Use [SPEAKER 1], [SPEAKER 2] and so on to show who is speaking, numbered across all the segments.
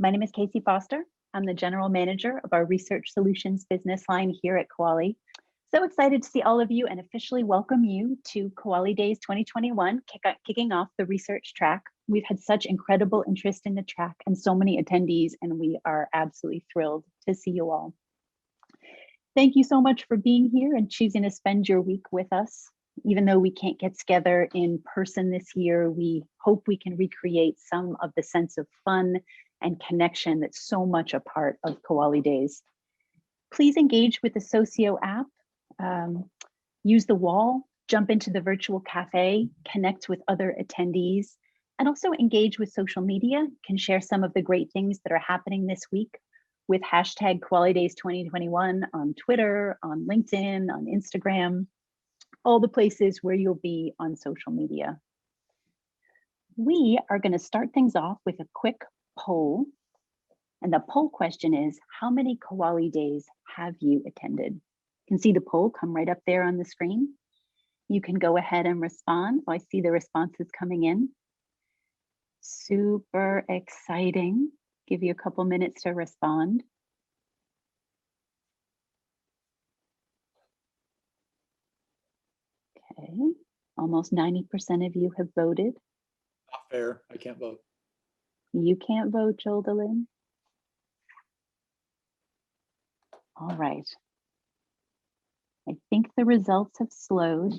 [SPEAKER 1] My name is Casey Foster. I'm the General Manager of our Research Solutions business line here at Kuali. So excited to see all of you and officially welcome you to Kuali Days 2021, kicking off the research track. We've had such incredible interest in the track and so many attendees, and we are absolutely thrilled to see you all. Thank you so much for being here and choosing to spend your week with us. Even though we can't get together in person this year, we hope we can recreate some of the sense of fun and connection that's so much a part of Kuali Days. Please engage with the Socio app, use the wall, jump into the virtual cafe, connect with other attendees, and also engage with social media. You can share some of the great things that are happening this week with hashtag Kuali Days 2021 on Twitter, on LinkedIn, on Instagram, all the places where you'll be on social media. We are going to start things off with a quick poll. And the poll question is, how many Kuali Days have you attended? You can see the poll come right up there on the screen. You can go ahead and respond. I see the responses coming in. Super exciting. Give you a couple minutes to respond. Okay, almost 90% of you have voted.
[SPEAKER 2] Not fair, I can't vote.
[SPEAKER 1] You can't vote, Joel DeLynn. All right. I think the results have slowed.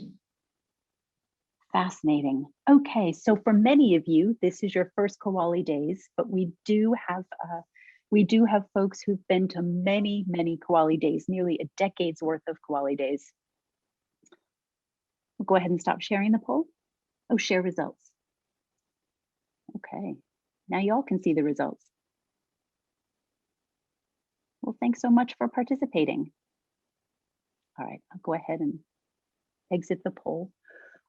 [SPEAKER 1] Fascinating. Okay, so for many of you, this is your first Kuali Days, but we do have folks who've been to many, many Kuali Days, nearly a decade's worth of Kuali Days. We'll go ahead and stop sharing the poll. Oh, share results. Okay, now y'all can see the results. Well, thanks so much for participating. All right, I'll go ahead and exit the poll.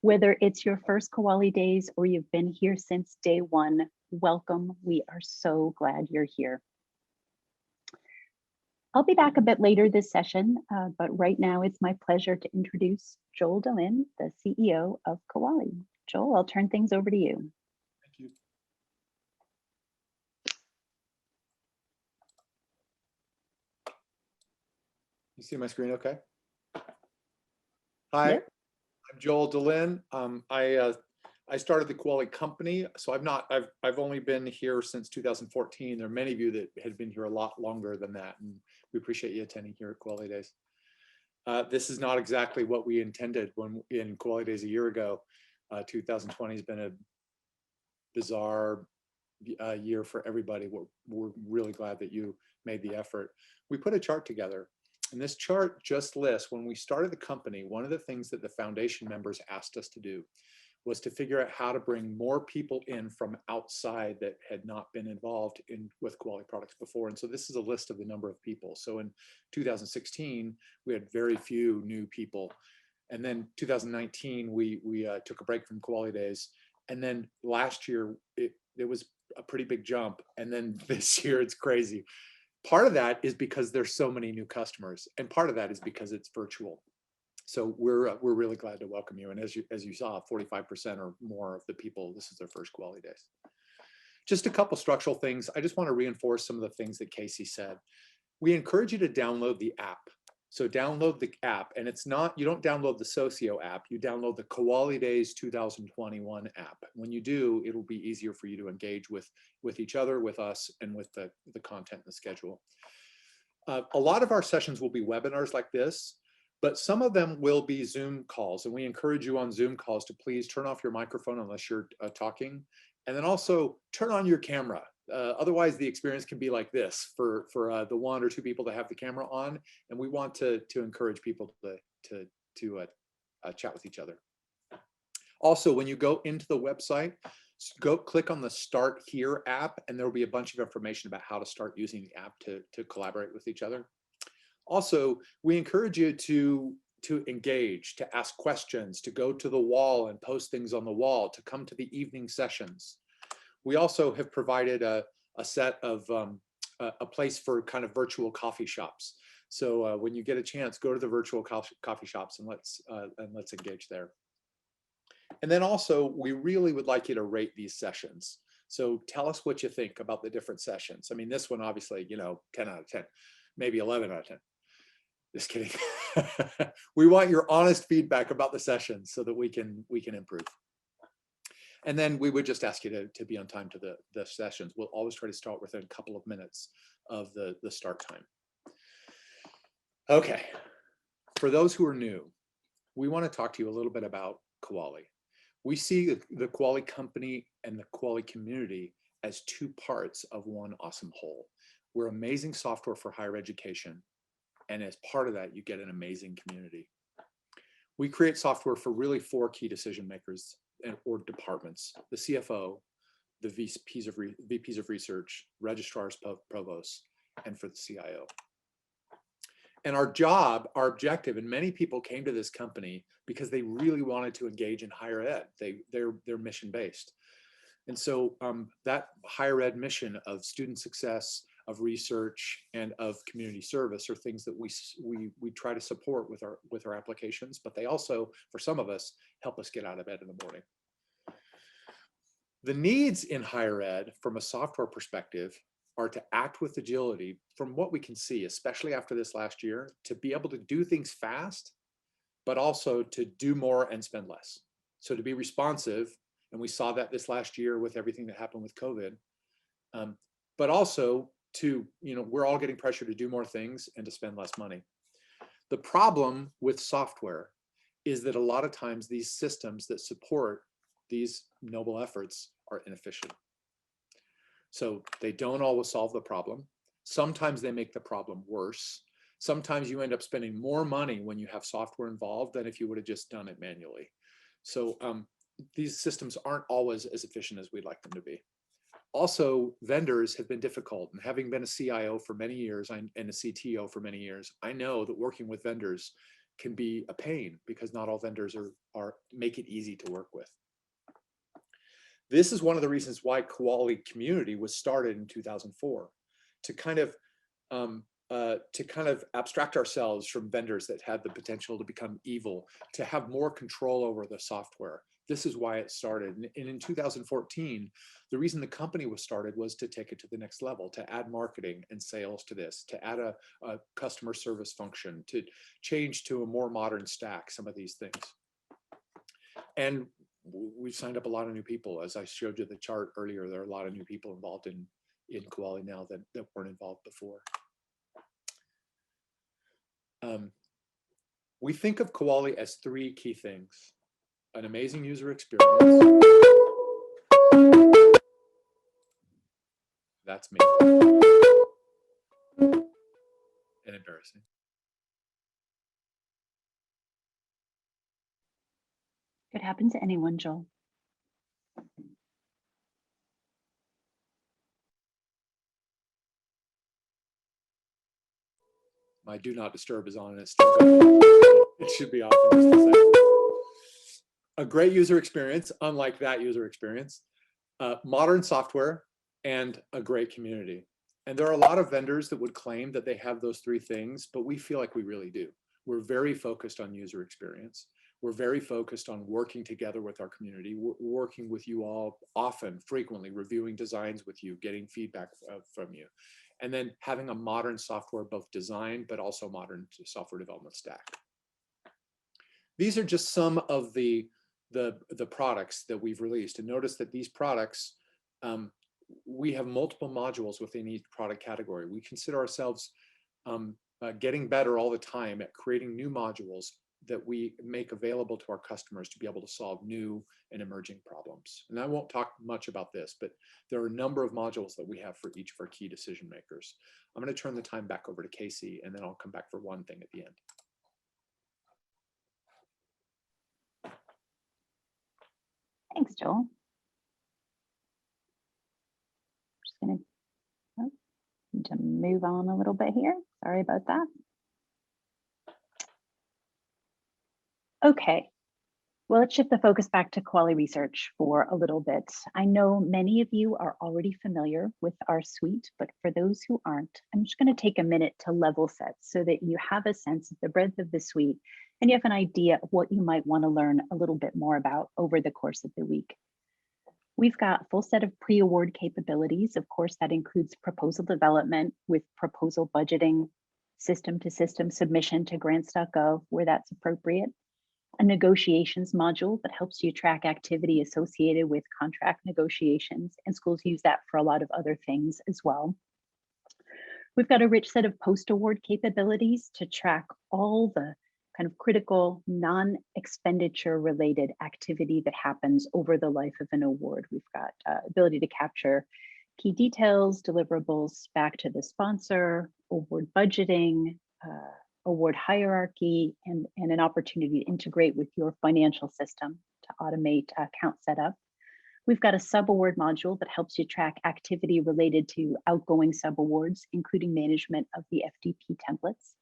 [SPEAKER 1] Whether it's your first Kuali Days or you've been here since day one, welcome. We are so glad you're here. I'll be back a bit later this session, but right now it's my pleasure to introduce Joel DeLynn, the CEO of Kuali. Joel, I'll turn things over to you.
[SPEAKER 2] Thank you. You see my screen okay? Hi.
[SPEAKER 1] Yep.
[SPEAKER 2] I'm Joel DeLynn. I started the Kuali company, so I've only been here since 2014. There are many of you that had been here a lot longer than that, and we appreciate you attending here at Kuali Days. This is not exactly what we intended when in Kuali Days a year ago. 2020 has been a bizarre year for everybody. We're really glad that you made the effort. We put a chart together. And this chart just lists, when we started the company, one of the things that the foundation members asked us to do was to figure out how to bring more people in from outside that had not been involved with Kuali products before. And so this is a list of the number of people. So in 2016, we had very few new people. And then 2019, we took a break from Kuali Days. And then last year, it was a pretty big jump. And then this year, it's crazy. Part of that is because there's so many new customers, and part of that is because it's virtual. So we're really glad to welcome you. And as you saw, 45% or more of the people, this is their first Kuali Days. Just a couple structural things. I just want to reinforce some of the things that Casey said. We encourage you to download the app. So download the app, and it's not, you don't download the Socio app, you download the Kuali Days 2021 app. When you do, it'll be easier for you to engage with each other, with us, and with the content and the schedule. A lot of our sessions will be webinars like this, but some of them will be Zoom calls, and we encourage you on Zoom calls to please turn off your microphone unless you're talking, and then also turn on your camera. Otherwise, the experience can be like this for the one or two people that have the camera on, and we want to encourage people to chat with each other. Also, when you go into the website, go click on the Start Here app, and there will be a bunch of information about how to start using the app to collaborate with each other. Also, we encourage you to engage, to ask questions, to go to the wall and post things on the wall, to come to the evening sessions. We also have provided a set of a place for kind of virtual coffee shops. So when you get a chance, go to the virtual coffee shops and let's engage there. And then also, we really would like you to rate these sessions. So tell us what you think about the different sessions. I mean, this one, obviously, 10 out of 10, maybe 11 out of 10. Just kidding. We want your honest feedback about the sessions so that we can improve. And then we would just ask you to be on time to the sessions. We'll always try to start within a couple of minutes of the start time. Okay, for those who are new, we want to talk to you a little bit about Kuali. We see the Kuali company and the Kuali community as two parts of one awesome whole. We're amazing software for higher education. And as part of that, you get an amazing community. We create software for really 4 key decision makers or departments: the CFO, the VPs of research, registrars, provosts, and for the CIO. And our objective, and many people came to this company because they really wanted to engage in higher ed. They're mission-based. And so that higher ed mission of student success, of research, and of community service are things that we try to support with our applications, but they also, for some of us, help us get out of bed in the morning. The needs in higher ed from a software perspective are to act with agility, from what we can see, especially after this last year, to be able to do things fast, but also to do more and spend less. So to be responsive, and we saw that this last year with everything that happened with COVID, but also to, we're all getting pressure to do more things and to spend less money. The problem with software is that a lot of times these systems that support these noble efforts are inefficient. So they don't always solve the problem. Sometimes they make the problem worse. Sometimes you end up spending more money when you have software involved than if you would have just done it manually. So these systems aren't always as efficient as we'd like them to be. Also, vendors have been difficult, and having been a CIO for many years and a CTO for many years, I know that working with vendors can be a pain because not all vendors make it easy to work with. This is one of the reasons why Kuali Community was started in 2004, to kind of abstract ourselves from vendors that had the potential to become evil, to have more control over the software. This is why it started. And in 2014, the reason the company was started was to take it to the next level, to add marketing and sales to this, to add a customer service function, to change to a more modern stack, some of these things. And we've signed up a lot of new people. As I showed you the chart earlier, there are a lot of new people involved in Kuali now that weren't involved before. We think of Kuali as 3 key things: an amazing user experience. That's me. And embarrassing.
[SPEAKER 1] Could happen to anyone, Joel.
[SPEAKER 2] My do not disturb is on and it's still going. It should be off in just a second. A great user experience, unlike that user experience, modern software, and a great community. And there are a lot of vendors that would claim that they have those 3 things, but we feel like we really do. We're very focused on user experience. We're very focused on working together with our community, working with you all often, frequently, reviewing designs with you, getting feedback from you, and then having a modern software, both design, but also modern software development stack. These are just some of the products that we've released. And notice that these products, we have multiple modules within each product category. We consider ourselves getting better all the time at creating new modules that we make available to our customers to be able to solve new and emerging problems. And I won't talk much about this, but there are a number of modules that we have for each of our key decision makers. I'm going to turn the time back over to Casey, and then I'll come back for one thing at the end.
[SPEAKER 1] Thanks, Joel. Just going to move on a little bit here. Sorry about that. Okay, well, let's shift the focus back to Kuali Research for a little bit. I know many of you are already familiar with our suite, but for those who aren't, I'm just going to take a minute to level set so that you have a sense of the breadth of the suite and you have an idea of what you might want to learn a little bit more about over the course of the week. We've got a full set of pre-award capabilities. Of course, that includes proposal development with proposal budgeting, system-to-system submission to grants.gov where that's appropriate, a negotiations module that helps you track activity associated with contract negotiations, and schools use that for a lot of other things as well. We've got a rich set of post-award capabilities to track all the kind of critical non-expenditure related activity that happens over the life of an award. We've got ability to capture key details, deliverables back to the sponsor, award budgeting, award hierarchy, and an opportunity to integrate with your financial system to automate account setup. We've got a sub-award module that helps you track activity related to outgoing sub-awards, including management of the FDP templates.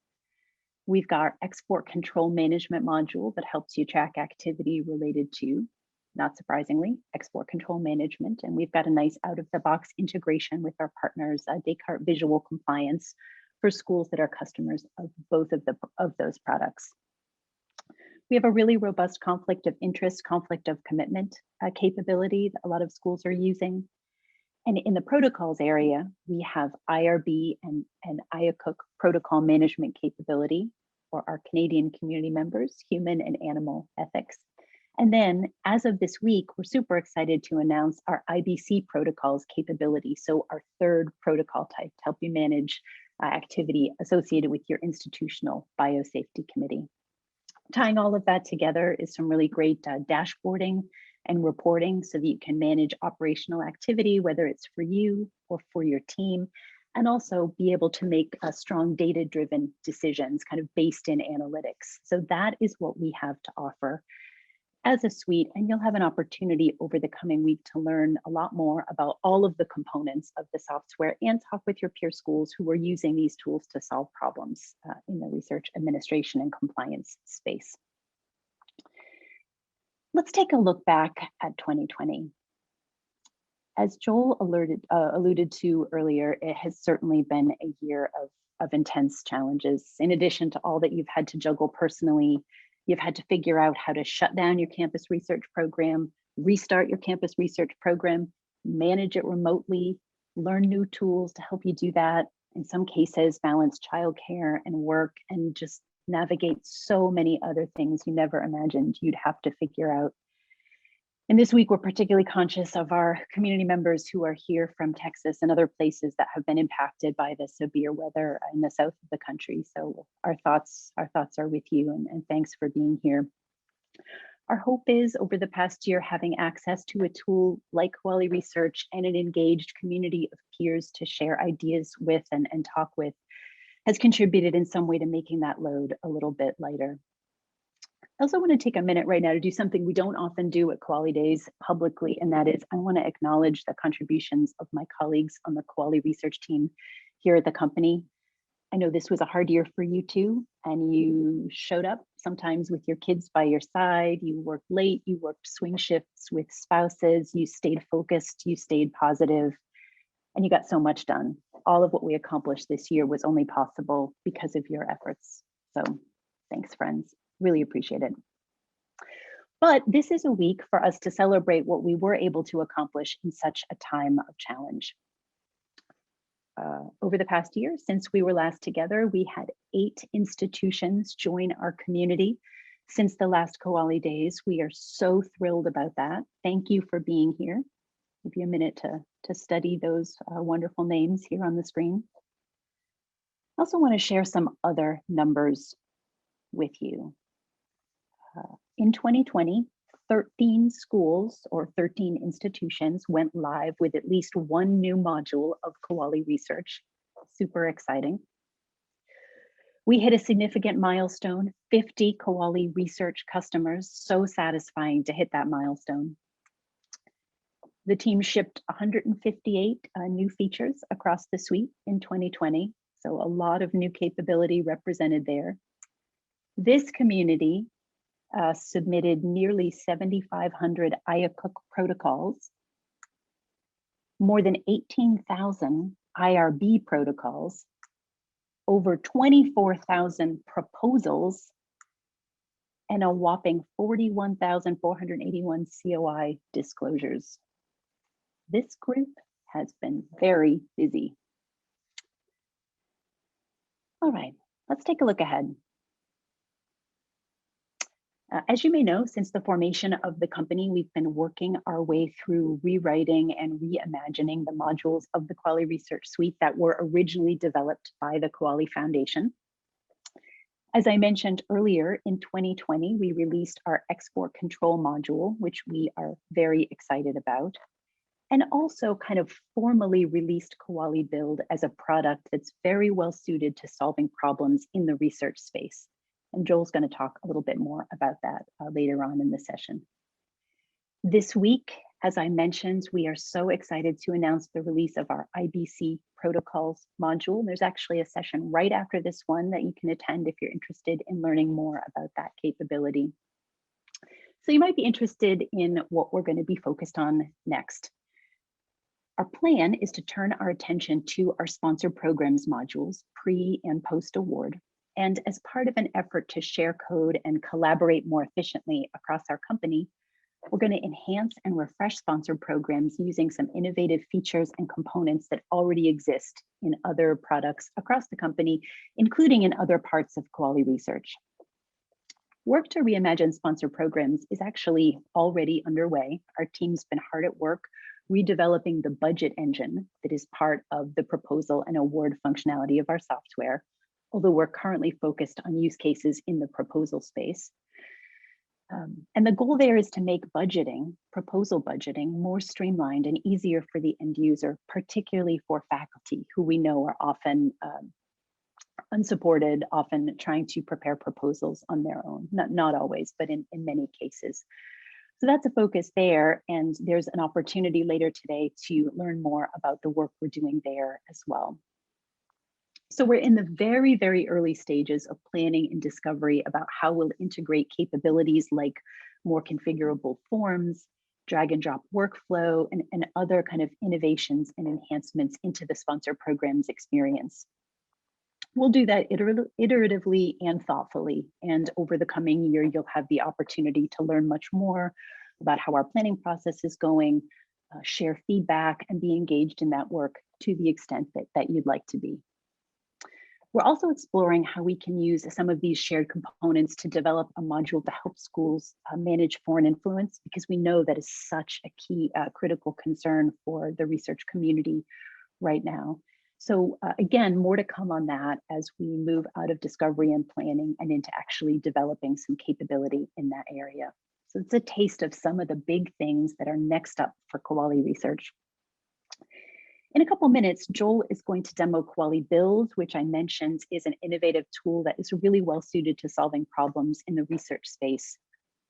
[SPEAKER 1] We've got our export control management module that helps you track activity related to, not surprisingly, export control management. And we've got a nice out-of-the-box integration with our partners, Descartes Visual Compliance, for schools that are customers of both of those products. We have a really robust conflict of interest, conflict of commitment capability that a lot of schools are using. And in the protocols area, we have IRB and IACUC protocol management capability for our Canadian community members, human and animal ethics. And then as of this week, we're super excited to announce our IBC protocols capability. So our third protocol type to help you manage activity associated with your institutional biosafety committee. Tying all of that together is some really great dashboarding and reporting so that you can manage operational activity, whether it's for you or for your team, and also be able to make strong data-driven decisions kind of based in analytics. So that is what we have to offer as a suite, and you'll have an opportunity over the coming week to learn a lot more about all of the components of the software and talk with your peer schools who are using these tools to solve problems in the research administration and compliance space. Let's take a look back at 2020. As Joel alluded to earlier, it has certainly been a year of intense challenges. In addition to all that you've had to juggle personally, you've had to figure out how to shut down your campus research program, restart your campus research program, manage it remotely, learn new tools to help you do that. In some cases, balance childcare and work, and just navigate so many other things you never imagined you'd have to figure out. And this week, we're particularly conscious of our community members who are here from Texas and other places that have been impacted by the severe weather in the south of the country. So our thoughts are with you, and thanks for being here. Our hope is over the past year, having access to a tool like Kuali Research and an engaged community of peers to share ideas with and talk with has contributed in some way to making that load a little bit lighter. I also want to take a minute right now to do something we don't often do at Kuali Days publicly, and that is I want to acknowledge the contributions of my colleagues on the Kuali Research team here at the company. I know this was a hard year for you too, and you showed up sometimes with your kids by your side, you worked late, you worked swing shifts with spouses, you stayed focused, you stayed positive, and you got so much done. All of what we accomplished this year was only possible because of your efforts. So thanks, friends. Really appreciate it. But this is a week for us to celebrate what we were able to accomplish in such a time of challenge. Over the past year, since we were last together, we had 8 institutions join our community since the last Kuali Days. We are so thrilled about that. Thank you for being here. Give you a minute to study those wonderful names here on the screen. I also want to share some other numbers with you. In 2020, 13 schools or 13 institutions went live with at least one new module of Kuali Research. Super exciting. We hit a significant milestone, 50 Kuali Research customers. So satisfying to hit that milestone. The team shipped 158 new features across the suite in 2020. So a lot of new capability represented there. This community submitted nearly 7,500 IACUC protocols, more than 18,000 IRB protocols, over 24,000 proposals, and a whopping 41,481 COI disclosures. this group has been very busy. All right, let's take a look ahead. As you may know, since the formation of the company, we've been working our way through rewriting and reimagining the modules of the Kuali Research Suite that were originally developed by the Kuali Foundation. As I mentioned earlier, in 2020, we released our export control module, which we are very excited about, and also kind of formally released Kuali Build as a product that's very well suited to solving problems in the research space. And Joel's going to talk a little bit more about that later on in the session. This week, as I mentioned, we are so excited to announce the release of our IBC protocols module. There's actually a session right after this one that you can attend if you're interested in learning more about that capability. So you might be interested in what we're going to be focused on next. Our plan is to turn our attention to our sponsored programs modules, pre and post award. And as part of an effort to share code and collaborate more efficiently across our company, we're going to enhance and refresh sponsored programs using some innovative features and components that already exist in other products across the company, including in other parts of Kuali Research. Work to reimagine sponsored programs is actually already underway. Our team's been hard at work redeveloping the budget engine that is part of the proposal and award functionality of our software, although we're currently focused on use cases in the proposal space. And the goal there is to make budgeting, proposal budgeting, more streamlined and easier for the end user, particularly for faculty who we know are often unsupported, often trying to prepare proposals on their own. Not always, but in many cases. So that's a focus there, and there's an opportunity later today to learn more about the work we're doing there as well. So we're in the very, very early stages of planning and discovery about how we'll integrate capabilities like more configurable forms, drag and drop workflow, and other kind of innovations and enhancements into the sponsored programs experience. We'll do that iteratively and thoughtfully. And over the coming year, you'll have the opportunity to learn much more about how our planning process is going, share feedback, and be engaged in that work to the extent that you'd like to be. We're also exploring how we can use some of these shared components to develop a module to help schools manage foreign influence, because we know that is such a key critical concern for the research community right now. So again, more to come on that as we move out of discovery and planning and into actually developing some capability in that area. So it's a taste of some of the big things that are next up for Kuali Research. In a couple minutes, Joel is going to demo Kuali Build, which I mentioned is an innovative tool that is really well suited to solving problems in the research space.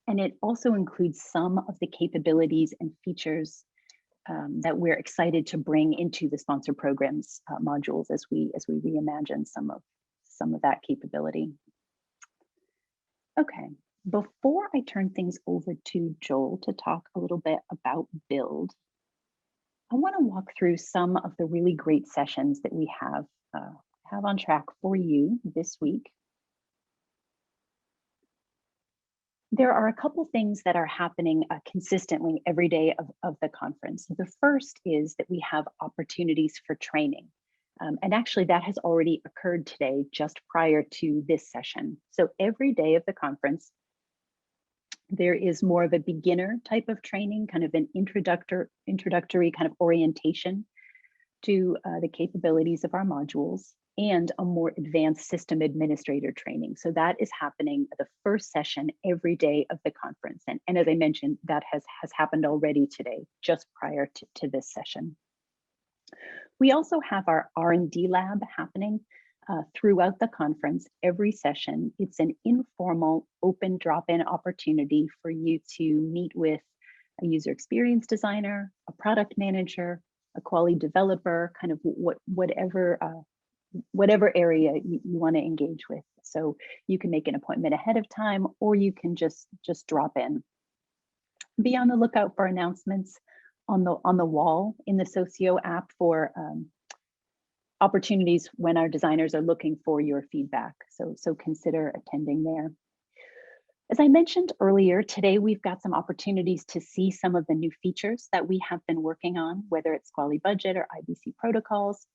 [SPEAKER 1] And it also includes some of the capabilities and features that we're excited to bring into the sponsored programs modules as we reimagine some of that capability. Okay, before I turn things over to Joel to talk a little bit about Build, I want to walk through some of the really great sessions that we have on track for you this week. There are a couple things that are happening consistently every day of the conference. The first is that we have opportunities for training. And actually that has already occurred today just prior to this session. So every day of the conference, there is more of a beginner type of training, kind of an introductory kind of orientation to the capabilities of our modules, and a more advanced system administrator training. So that is happening at the first session every day of the conference. And as I mentioned, that has happened already today, just prior to this session. We also have our R&D lab happening throughout the conference. Every session, it's an informal, open drop-in opportunity for you to meet with a user experience designer, a product manager, a quality developer, kind of whatever area you want to engage with. So you can make an appointment ahead of time, or you can just drop in. Be on the lookout for announcements on the wall in the Socio app for opportunities when our designers are looking for your feedback. So consider attending there. As I mentioned earlier, today we've got some opportunities to see some of the new features that we have been working on, whether it's Kuali Budget or IBC protocols.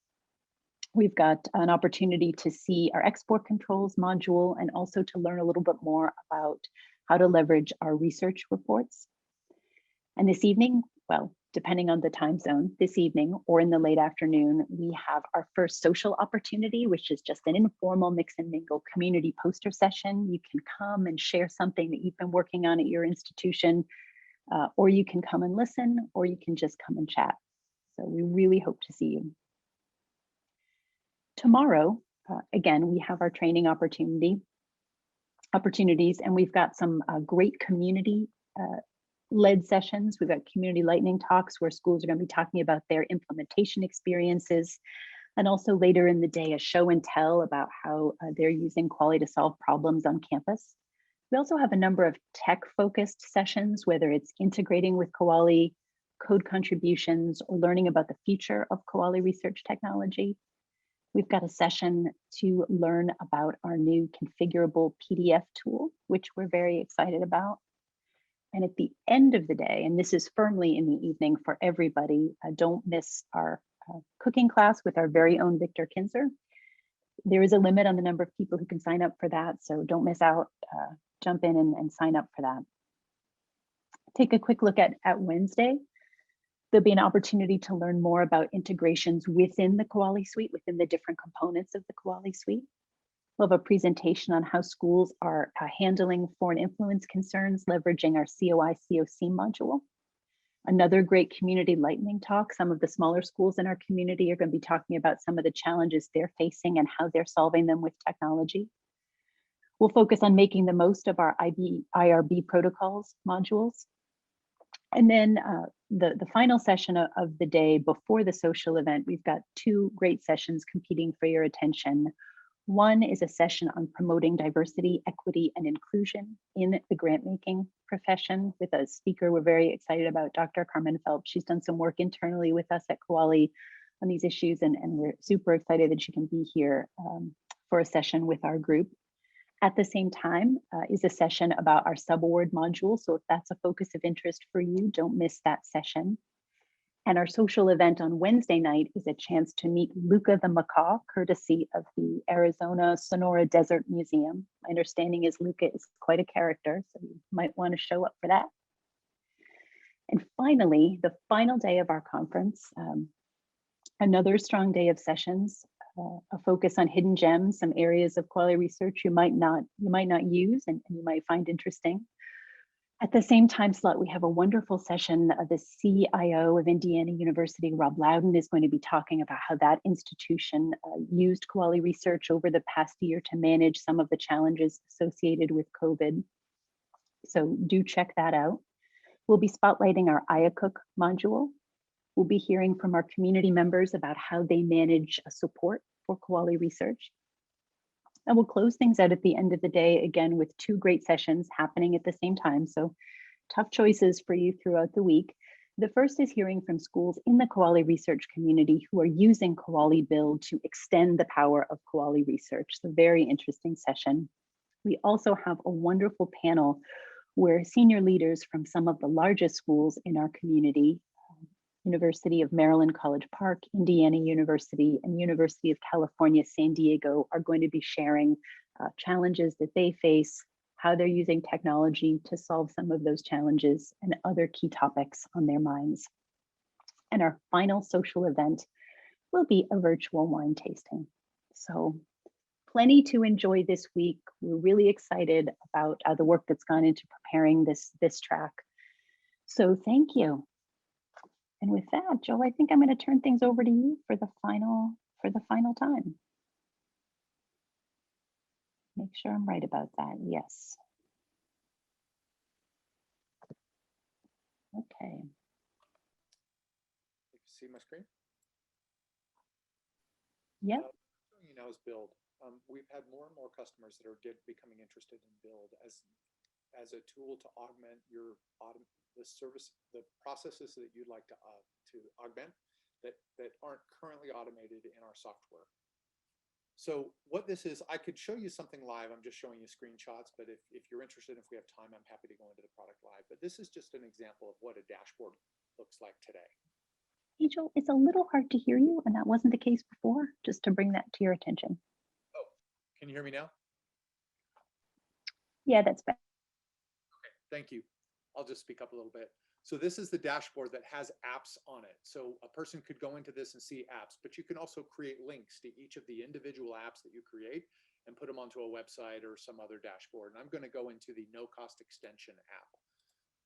[SPEAKER 1] We've got an opportunity to see our export controls module and also to learn a little bit more about how to leverage our research reports. And this evening, well, depending on the time zone, this evening or in the late afternoon, we have our first social opportunity, which is just an informal mix and mingle community poster session. You can come and share something that you've been working on at your institution, or you can come and listen, or you can just come and chat. So we really hope to see you. Tomorrow, again, we have our training opportunities, and we've got some great community led sessions. We've got community lightning talks where schools are going to be talking about their implementation experiences. And also later in the day, a show and tell about how they're using Kuali to solve problems on campus. We also have a number of tech focused sessions, whether it's integrating with Kuali, code contributions, or learning about the future of Kuali research technology. We've got a session to learn about our new configurable PDF tool, which we're very excited about. And at the end of the day, and this is firmly in the evening for everybody, don't miss our cooking class with our very own Victor Kinzer. There is a limit on the number of people who can sign up for that, so don't miss out. Jump in and sign up for that. Take a quick look at Wednesday. There'll be an opportunity to learn more about integrations within the Kuali suite, within the different components of the Kuali suite. We'll have a presentation on how schools are handling foreign influence concerns, leveraging our COI/COC module. Another great community lightning talk. Some of the smaller schools in our community are going to be talking about some of the challenges they're facing and how they're solving them with technology. We'll focus on making the most of our IRB protocols modules. And then the final session of the day before the social event, we've got two great sessions competing for your attention. One is a session on promoting diversity, equity, and inclusion in the grant making profession with a speaker we're very excited about, Dr. Carmen Phelps. She's done some work internally with us at Kuali on these issues, and we're super excited that she can be here for a session with our group. At the same time is a session about our subaward module. So if that's a focus of interest for you, don't miss that session. And our social event on Wednesday night is a chance to meet Luca the macaw, courtesy of the Arizona Sonora Desert Museum. My understanding is Luca is quite a character, so you might want to show up for that. And finally, the final day of our conference, another strong day of sessions, a focus on hidden gems, some areas of Kuali research you might not use and you might find interesting. At the same time slot, we have a wonderful session. The CIO of Indiana University, Rob Loudon, is going to be talking about how that institution used Kuali research over the past year to manage some of the challenges associated with COVID. So do check that out. We'll be spotlighting our IACOOK module. We'll be hearing from our community members about how they manage support for Kuali research. And we'll close things out at the end of the day, again, with two great sessions happening at the same time. So tough choices for you throughout the week. The first is hearing from schools in the Kuali research community who are using Kuali Build to extend the power of Kuali research. So very interesting session. We also have a wonderful panel where senior leaders from some of the largest schools in our community, University of Maryland College Park, Indiana University, and University of California, San Diego are going to be sharing challenges that they face, how they're using technology to solve some of those challenges, and other key topics on their minds. And our final social event will be a virtual wine tasting. So plenty to enjoy this week. We're really excited about the work that's gone into preparing this track. So thank you. And with that, Joel, I think I'm going to turn things over to you for the final time. Make sure I'm right about that. Yes. Okay.
[SPEAKER 2] You see my screen?
[SPEAKER 1] Yep.
[SPEAKER 2] You know, is Build. We've had more and more customers that are becoming interested in Build as a tool to augment the processes that you'd like to augment that aren't currently automated in our software. So what this is, I could show you something live. I'm just showing you screenshots, but if you're interested, if we have time, I'm happy to go into the product live. But this is just an example of what a dashboard looks like today.
[SPEAKER 1] Angel, it's a little hard to hear you, and that wasn't the case before, just to bring that to your attention.
[SPEAKER 2] Oh, can you hear me now?
[SPEAKER 1] Yeah, that's better.
[SPEAKER 2] Okay, thank you. I'll just speak up a little bit. So this is the dashboard that has apps on it. So a person could go into this and see apps, but you can also create links to each of the individual apps that you create and put them onto a website or some other dashboard. And I'm going to go into the no cost extension app.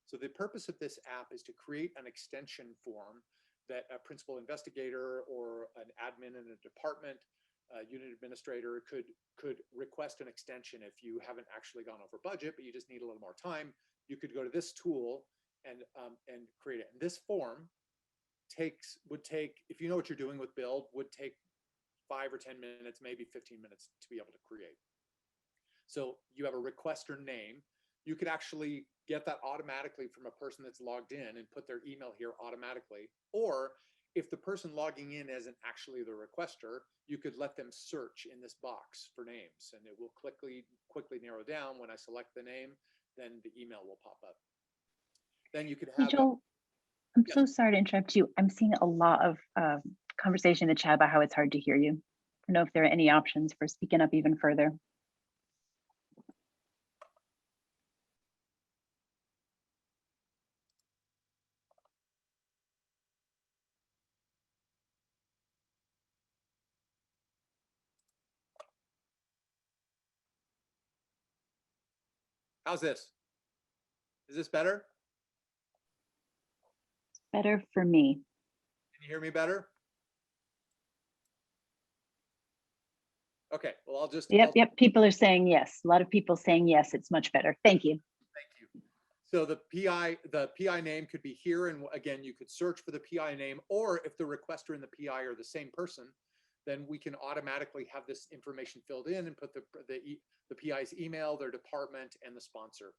[SPEAKER 2] So the purpose of this app is to create an extension form that a principal investigator or an admin in a department, unit administrator could request an extension if you haven't actually gone over budget, but you just need a little more time. You could go to this tool and create it. And this form would take, if you know what you're doing with build, would take 5 or 10 minutes, maybe 15 minutes to be able to create. So you have a requester name. You could actually get that automatically from a person that's logged in and put their email here automatically. Or if the person logging in isn't actually the requester, you could let them search in this box for names, and it will quickly narrow down. When I select the name, then the email will pop up. Then you could have.
[SPEAKER 1] Angel, I'm so sorry to interrupt you. I'm seeing a lot of conversation in the chat about how it's hard to hear you. I don't know if there are any options for speaking up even further.
[SPEAKER 2] How's this? Is this better?
[SPEAKER 1] Better for me.
[SPEAKER 2] Can you hear me better? Okay, well, I'll just.
[SPEAKER 1] Yep. People are saying yes. A lot of people saying yes, it's much better. Thank you.
[SPEAKER 2] Thank you. So the PI name could be here. And again, you could search for the PI name, or if the requester and the PI are the same person, then we can automatically have this information filled in and put the PI's email, their department, and the sponsor.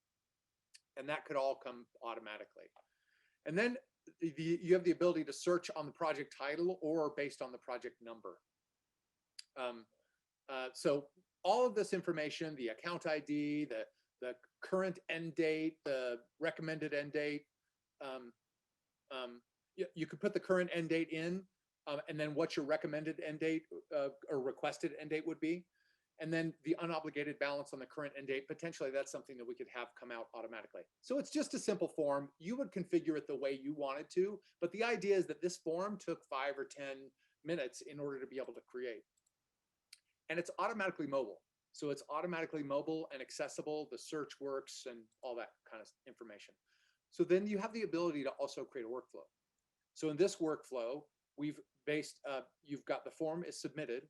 [SPEAKER 2] And that could all come automatically. And then you have the ability to search on the project title or based on the project number. So all of this information, the account ID, the current end date, the recommended end date, you could put the current end date in, and then what your recommended end date or requested end date would be. And then the unobligated balance on the current end date, potentially that's something that we could have come out automatically. So it's just a simple form. You would configure it the way you wanted to, but the idea is that this form took 5 or 10 minutes in order to be able to create. And it's automatically mobile. So it's automatically mobile and accessible. The search works and all that kind of information. So then you have the ability to also create a workflow. So in this workflow, you've got the form is submitted,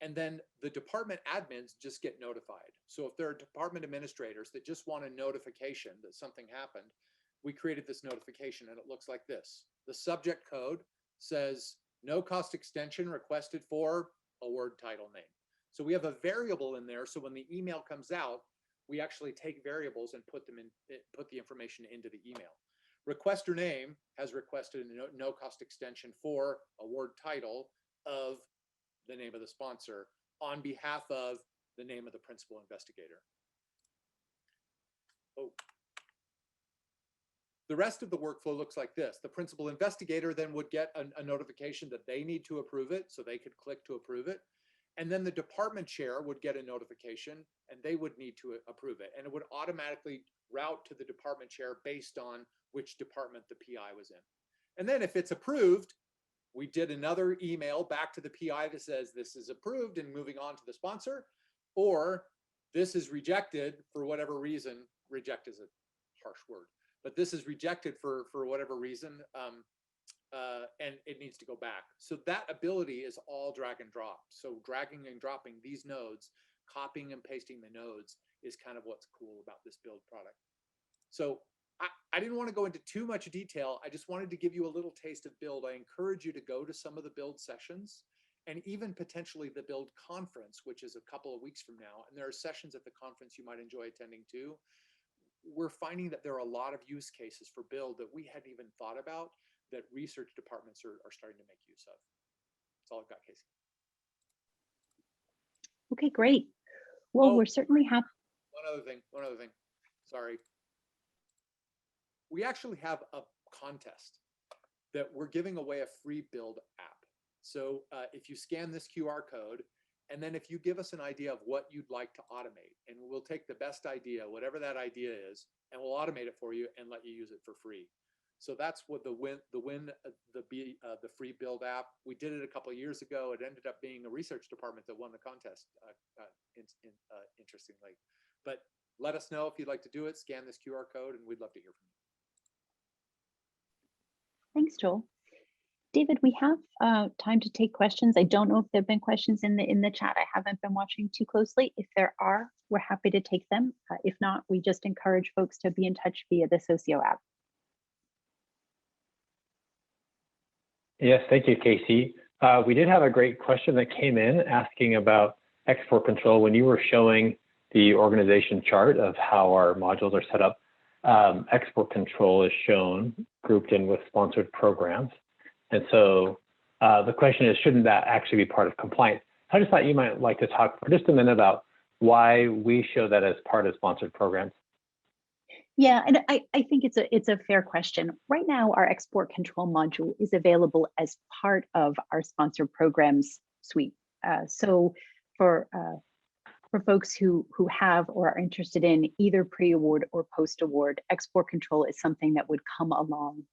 [SPEAKER 2] and then the department admins just get notified. So if there are department administrators that just want a notification that something happened, we created this notification and it looks like this. The subject code says no cost extension requested for award title name. So we have a variable in there. So when the email comes out, we actually take variables and put the information into the email. Requester name has requested a no cost extension for award title of the name of the sponsor on behalf of the name of the principal investigator. Oh. The rest of the workflow looks like this. The principal investigator then would get a notification that they need to approve it, so they could click to approve it. And then the department chair would get a notification and they would need to approve it. And it would automatically route to the department chair based on which department the PI was in. And then if it's approved, we did another email back to the PI that says this is approved and moving on to the sponsor, or this is rejected for whatever reason. Reject is a harsh word, but this is rejected for whatever reason. And it needs to go back. So that ability is all drag and drop. So dragging and dropping these nodes, copying and pasting the nodes is kind of what's cool about this build product. So I didn't want to go into too much detail. I just wanted to give you a little taste of build. I encourage you to go to some of the build sessions and even potentially the build conference, which is a couple of weeks from now. And there are sessions at the conference you might enjoy attending too. We're finding that there are a lot of use cases for build that we hadn't even thought about that research departments are starting to make use of. That's all I've got, Casey.
[SPEAKER 1] Okay, great. Well,
[SPEAKER 2] Oh,
[SPEAKER 1] we're certainly happy.
[SPEAKER 2] one other thing. Sorry. We actually have a contest that we're giving away a free build app. So if you scan this QR code, and then if you give us an idea of what you'd like to automate, and we'll take the best idea, whatever that idea is, and we'll automate it for you and let you use it for free. So that's what the free build app. We did it a couple of years ago. It ended up being a research department that won the contest, interestingly. But let us know if you'd like to do it. Scan this QR code, and we'd love to hear from you.
[SPEAKER 1] Thanks, Joel. David, we have time to take questions. I don't know if there have been questions in the chat. I haven't been watching too closely. If there are, we're happy to take them. If not, we just encourage folks to be in touch via the Socio app.
[SPEAKER 3] Yes, thank you, Casey. We did have a great question that came in asking about export control. When you were showing the organization chart of how our modules are set up, export control is shown grouped in with sponsored programs. And so the question is, shouldn't that actually be part of compliance? I just thought you might like to talk for just a minute about why we show that as part of sponsored programs.
[SPEAKER 1] Yeah, and I think it's a fair question. Right now, our export control module is available as part of our sponsored programs suite. So for folks who have or are interested in either pre-award or post-award, export control is something that would come along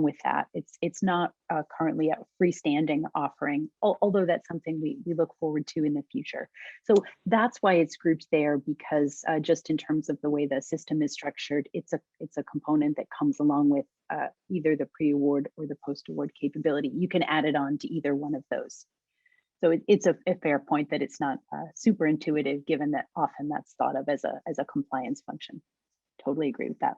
[SPEAKER 1] with that. It's not currently a freestanding offering, although that's something we look forward to in the future. So that's why it's grouped there, because just in terms of the way the system is structured, it's a component that comes along with either the pre-award or the post-award capability. You can add it on to either one of those. So it's a fair point that it's not super intuitive, given that often that's thought of as a compliance function. Totally agree with that.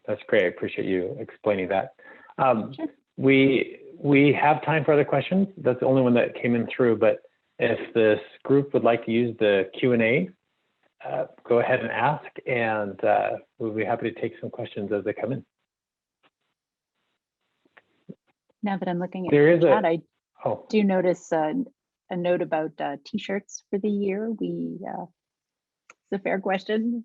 [SPEAKER 3] That's great. I appreciate you explaining that.
[SPEAKER 1] Sure.
[SPEAKER 3] We have time for other questions. That's the only one that came in through, but if this group would like to use the Q&A, go ahead and ask, and we'll be happy to take some questions as they come in.
[SPEAKER 1] Now that I'm looking at
[SPEAKER 3] There
[SPEAKER 1] the
[SPEAKER 3] is
[SPEAKER 1] chat, I do notice a note about t-shirts for the year. It's a fair question.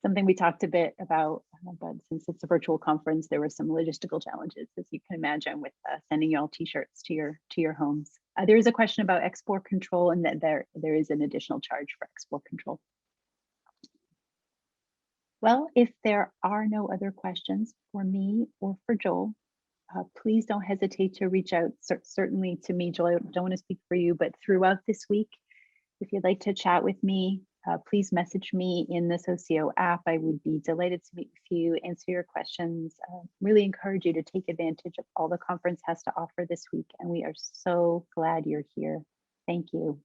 [SPEAKER 1] Something we talked a bit about, but since it's a virtual conference, there were some logistical challenges, as you can imagine, with sending y'all t-shirts to your homes. There is a question about export control, and that there is an additional charge for export control. Well, if there are no other questions for me or for Joel, please don't hesitate to reach out, certainly to me. Joel, I don't want to speak for you, but throughout this week, if you'd like to chat with me, please message me in the Socio app. I would be delighted to meet with you, answer your questions. Really encourage you to take advantage of all the conference has to offer this week. And we are so glad you're here. Thank you.